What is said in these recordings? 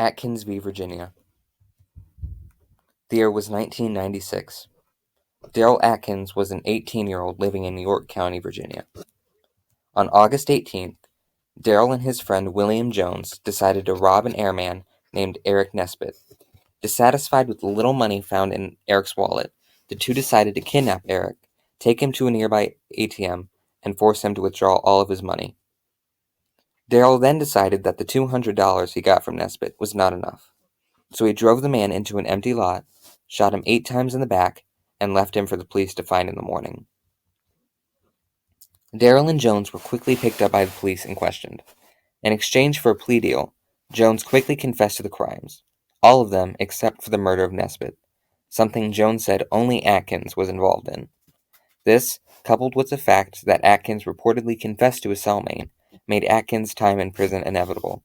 Atkins v. Virginia. The year was 1996. Darrell Atkins was an 18-year-old living in York County, Virginia. On August 18th, Darrell and his friend William Jones decided to rob an airman named Eric Nesbitt. Dissatisfied with the little money found in Eric's wallet, the two decided to kidnap Eric, take him to a nearby ATM, and force him to withdraw all of his money. Darrell then decided that the $200 he got from Nesbitt was not enough, so he drove the man into an empty lot, shot him 8 times in the back, and left him for the police to find in the morning. Darrell and Jones were quickly picked up by the police and questioned. In exchange for a plea deal, Jones quickly confessed to the crimes, all of them except for the murder of Nesbitt, something Jones said only Atkins was involved in. This, coupled with the fact that Atkins reportedly confessed to his cellmate, made Atkins' time in prison inevitable.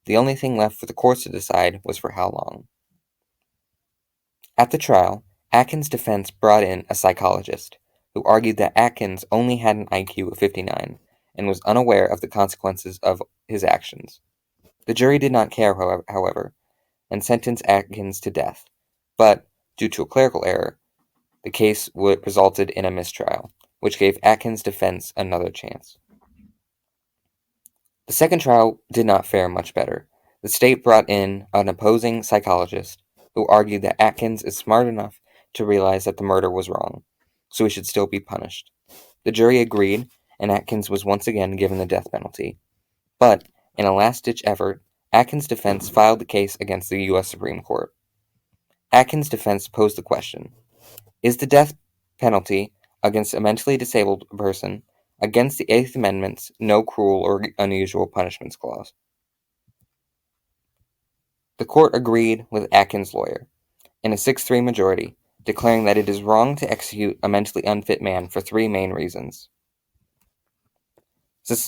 The only thing left for the courts to decide was for how long. At the trial, Atkins' defense brought in a psychologist, who argued that Atkins only had an IQ of 59 and was unaware of the consequences of his actions. The jury did not care, however, and sentenced Atkins to death, but, due to a clerical error, the case resulted in a mistrial, which gave Atkins' defense another chance. The second trial did not fare much better. The state brought in an opposing psychologist who argued that Atkins is smart enough to realize that the murder was wrong, so he should still be punished. The jury agreed, and Atkins was once again given the death penalty. But, in a last-ditch effort, Atkins' defense filed the case against the U.S. Supreme Court. Atkins' defense posed the question: is the death penalty against a mentally disabled person against the Eighth Amendment's no cruel or unusual punishments clause? The court agreed with Atkins' lawyer, in a 6-3 majority, declaring that it is wrong to execute a mentally unfit man for 3 main reasons.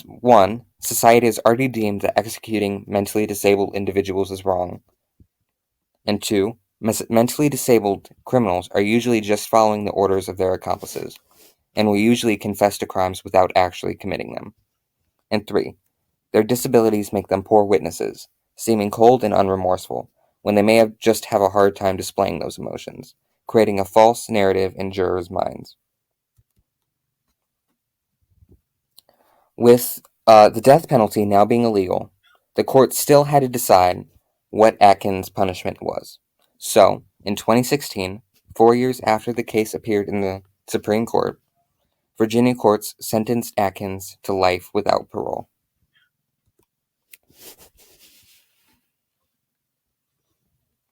1. Society has already deemed that executing mentally disabled individuals is wrong. And 2. Mentally disabled criminals are usually just following the orders of their accomplices, and will usually confess to crimes without actually committing them. And 3. Their disabilities make them poor witnesses, seeming cold and unremorseful, when they may just have a hard time displaying those emotions, creating a false narrative in jurors' minds. With the death penalty now being illegal, the court still had to decide what Atkins' punishment was. So, in 2016, 4 years after the case appeared in the Supreme Court, Virginia courts sentenced Atkins to life without parole.